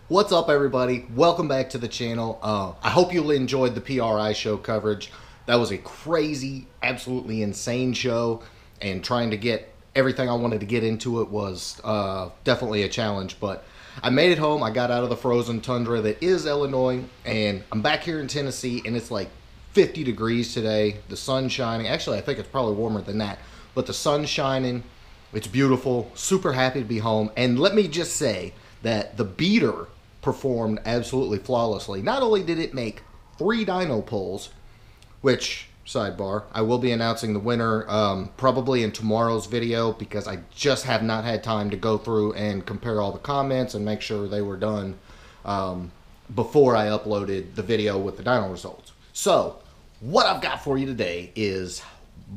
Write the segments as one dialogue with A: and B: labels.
A: What's up, everybody? Welcome back to the channel. I hope you enjoyed the PRI show coverage. That was a crazy, absolutely insane show, and trying to get everything I wanted to get into it was definitely a challenge, but I made it home. I got out of the frozen tundra that is Illinois, and I'm back here in Tennessee, and it's like 50 degrees today. The sun's shining. Actually, I think it's probably warmer than that, but the sun's shining. It's beautiful. Super happy to be home, and let me just say that the beater performed absolutely flawlessly. Not only did it make 3 dyno pulls, which, sidebar, I will be announcing the winner probably in tomorrow's video, because I just have not had time to go through and compare all the comments and make sure they were done before I uploaded the video with the dyno results. So what I've got for you today is,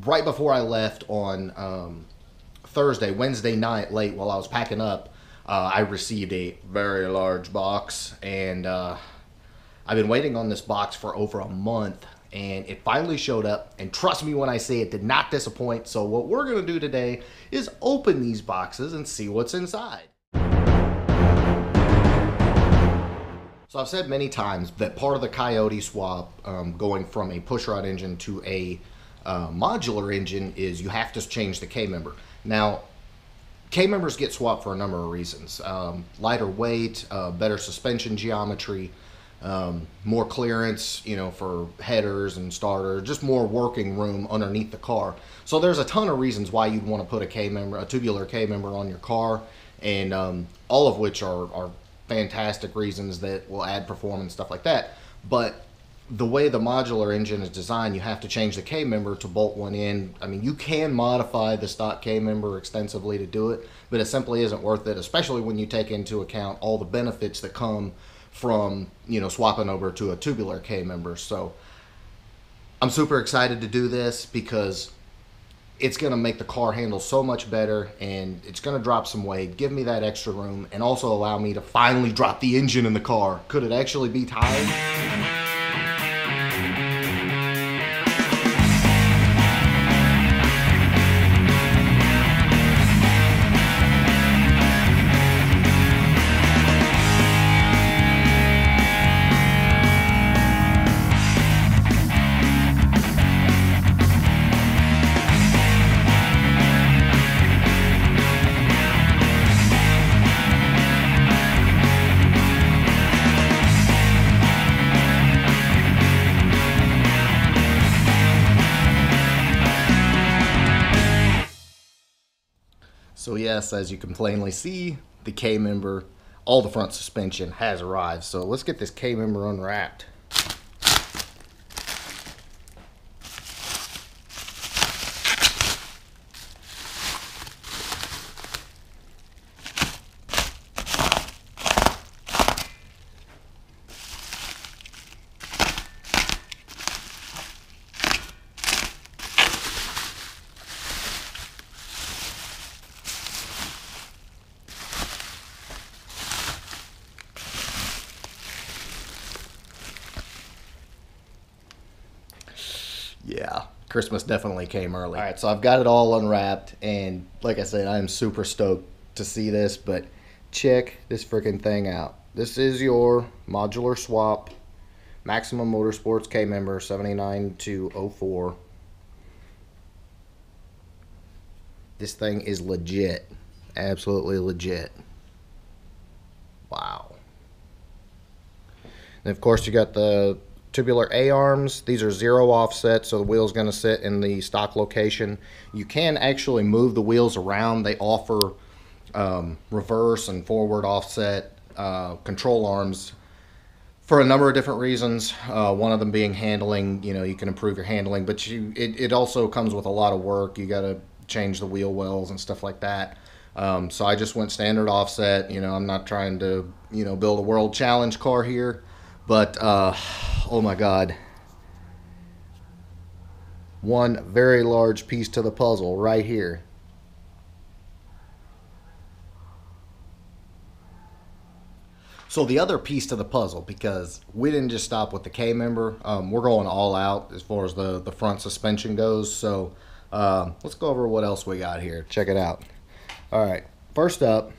A: right before I left on Wednesday night late while I was packing up, I received a very large box, and I've been waiting on this box for over a month, and it finally showed up, and trust me when I say it did not disappoint. So what we're going to do today is open these boxes and see what's inside. So I've said many times that part of the Coyote swap, going from a pushrod engine to a modular engine, is you have to change the K-member. Now, K-members get swapped for a number of reasons. Lighter weight, better suspension geometry, more clearance, for headers and starter, just more working room underneath the car. So there's a ton of reasons why you'd want to put a K-member, a tubular K-member on your car, and all of which are fantastic reasons that will add performance, stuff like that. But the way the modular engine is designed, you have to change the K-member to bolt one in. I mean, you can modify the stock K-member extensively to do it, but it simply isn't worth it, especially when you take into account all the benefits that come from, swapping over to a tubular K-member. So I'm super excited to do this because it's going to make the car handle so much better, and it's going to drop some weight, give me that extra room, and also allow me to finally drop the engine in the car. Could it actually be time? So yes, as you can plainly see, the K-member, all the front suspension has arrived. So let's get this K-member unwrapped. Yeah, Christmas definitely came early. All right, so I've got it all unwrapped, and like I said, I am super stoked to see this, but check this freaking thing out. This is your modular swap, Maximum Motorsports K-member 79-04. This thing is legit, absolutely legit. Wow. And of course, you got the tubular A-arms. These are 0 offset, so the wheel's going to sit in the stock location. You can actually move the wheels around. They offer reverse and forward offset control arms for a number of different reasons. One of them being handling. You can improve your handling, but it also comes with a lot of work. You got to change the wheel wells and stuff like that. So I just went standard offset. I'm not trying to build a world challenge car here, but oh my God, one very large piece to the puzzle right here. So the other piece to the puzzle, because we didn't just stop with the K-member, we're going all out as far as the front suspension goes. So let's go over what else we got here. Check it out. All right, first up,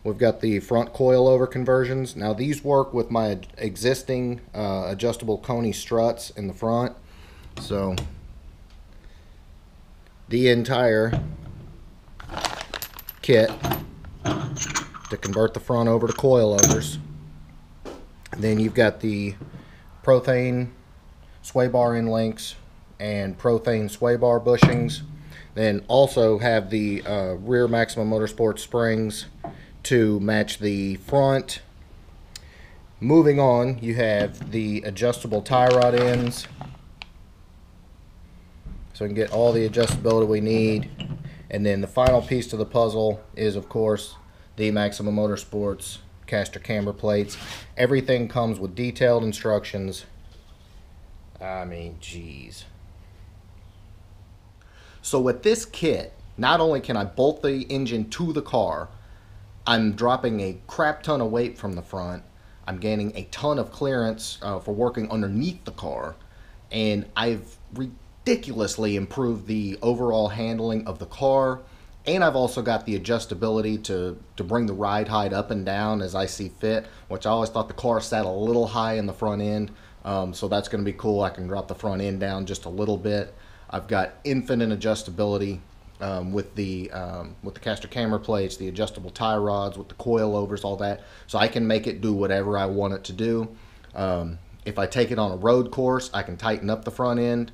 A: we've got the front coilover conversions. Now these work with my existing adjustable Coney struts in the front. So the entire kit to convert the front over to coilovers. And then you've got the Prothane sway bar end links and Prothane sway bar bushings. Then also have the rear Maximum Motorsports springs to match the front. Moving on, you have the adjustable tie rod ends, so we can get all the adjustability we need. And then the final piece to the puzzle is, of course, the Maximum Motorsports caster camber plates. Everything comes with detailed instructions. I mean, geez. So with this kit, not only can I bolt the engine to the car, I'm dropping a crap ton of weight from the front. I'm gaining a ton of clearance for working underneath the car. And I've ridiculously improved the overall handling of the car. And I've also got the adjustability to bring the ride height up and down as I see fit, which I always thought the car sat a little high in the front end. So that's going to be cool. I can drop the front end down just a little bit. I've got infinite adjustability with the caster camber plates, the adjustable tie rods, with the coilovers, all that. So I can make it do whatever I want it to do. If I take it on a road course, I can tighten up the front end.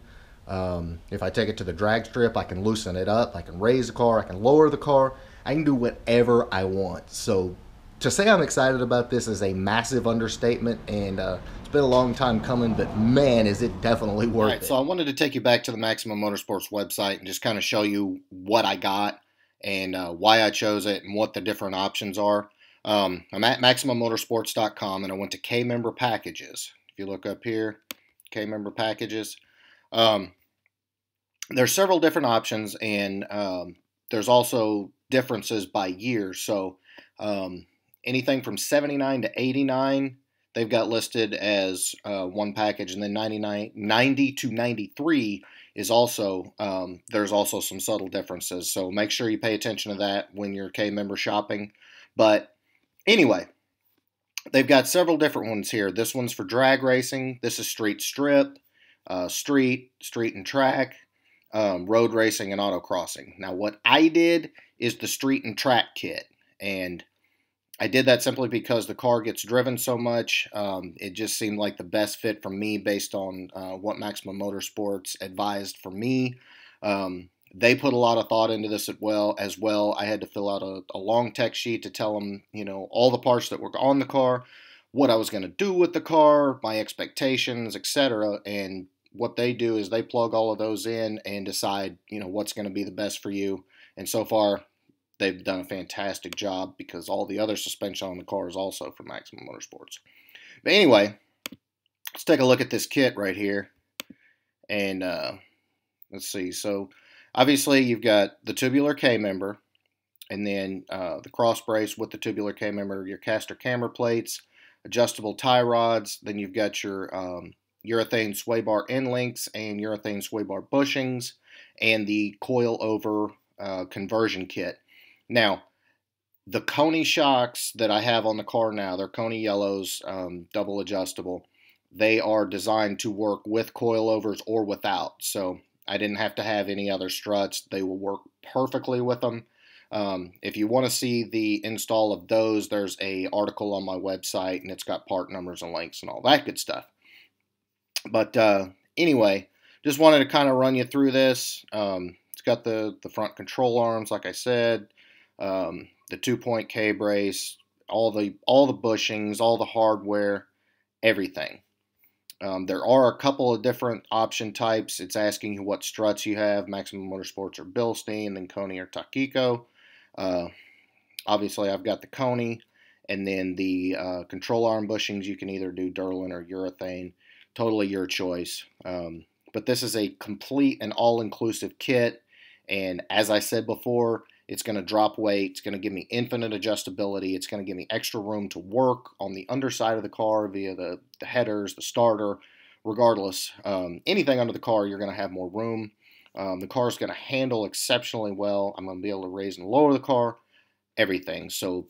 A: If I take it to the drag strip, I can loosen it up. I can raise the car. I can lower the car. I can do whatever I want. So to say I'm excited about this is a massive understatement, and it's been a long time coming, but man, is it definitely worth it. So I wanted to take you back to the Maximum Motorsports website and just kind of show you what I got and why I chose it and what the different options are. I'm at maximum-motorsports.com, and I went to K-member packages. If you look up here, K-member packages. There's several different options, and there's also differences by year. So anything from 79 to 89, they've got listed as one package, and then 90 to 93 is also, there's also some subtle differences. So make sure you pay attention to that when you're K-member shopping. But anyway, they've got several different ones here. This one's for drag racing. This is street strip, street and track, road racing, and autocrossing. Now, what I did is the street and track kit, and I did that simply because the car gets driven so much. It just seemed like the best fit for me based on what Maximum Motorsports advised for me. They put a lot of thought into this as well. I had to fill out a long text sheet to tell them, all the parts that were on the car, what I was going to do with the car, my expectations, etc. And what they do is they plug all of those in and decide, what's going to be the best for you. And so far, they've done a fantastic job because all the other suspension on the car is also from Maximum Motorsports. But anyway, let's take a look at this kit right here. And let's see. So obviously you've got the tubular K-member, and then the cross brace with the tubular K-member, your caster camber plates, adjustable tie rods. Then you've got your urethane sway bar end links and urethane sway bar bushings, and the coil over conversion kit. Now, the Coney shocks that I have on the car now, they're Coney yellows, double adjustable. They are designed to work with coilovers or without, so I didn't have to have any other struts. They will work perfectly with them. If you want to see the install of those, there's an article on my website, and it's got part numbers and links and all that good stuff. But anyway, just wanted to kind of run you through this. It's got the front control arms, like I said, the 2-point K-brace, all the bushings, all the hardware, everything. There are a couple of different option types. It's asking you what struts you have, Maximum Motorsports or Bilstein, then Coney or Takiko. Obviously, I've got the Coney, and then the control arm bushings, you can either do Durlin or urethane. Totally your choice. But this is a complete and all-inclusive kit, and as I said before, it's going to drop weight. It's going to give me infinite adjustability. It's going to give me extra room to work on the underside of the car via the headers, the starter. Regardless, anything under the car, you're going to have more room. The car is going to handle exceptionally well. I'm going to be able to raise and lower the car, everything. So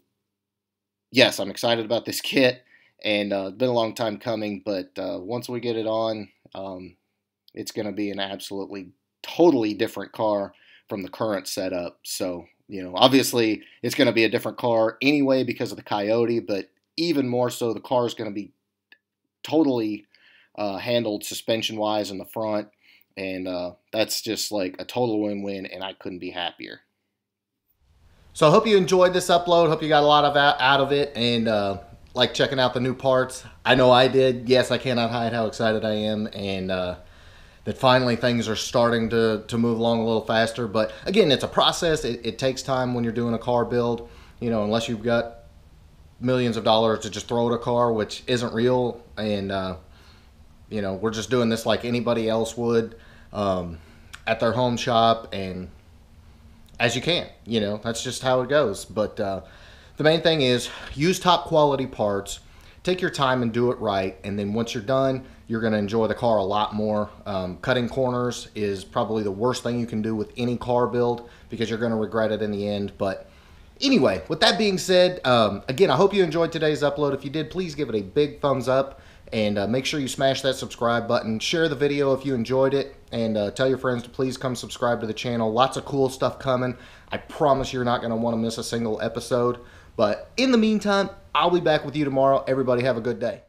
A: yes, I'm excited about this kit, and it's been a long time coming, but once we get it on, it's going to be an absolutely totally different car from the current setup. So, obviously it's going to be a different car anyway because of the Coyote, but even more so, the car is going to be totally handled suspension-wise in the front, and that's just like a total win-win, and I couldn't be happier. So I hope you enjoyed this upload. Hope you got a lot of out of it, and like checking out the new parts. I know I did. Yes, I cannot hide how excited I am, and that finally things are starting to move along a little faster. But again, it's a process. It takes time when you're doing a car build, unless you've got millions of dollars to just throw at a car, which isn't real. And we're just doing this like anybody else would at their home shop, and as you can, that's just how it goes. But the main thing is use top quality parts, take your time and do it right, and then once you're done, you're going to enjoy the car a lot more. Cutting corners is probably the worst thing you can do with any car build because you're going to regret it in the end. But anyway, with that being said, again, I hope you enjoyed today's upload. If you did, please give it a big thumbs up, and make sure you smash that subscribe button. Share the video if you enjoyed it, and tell your friends to please come subscribe to the channel. Lots of cool stuff coming. I promise you're not going to want to miss a single episode. But in the meantime, I'll be back with you tomorrow. Everybody have a good day.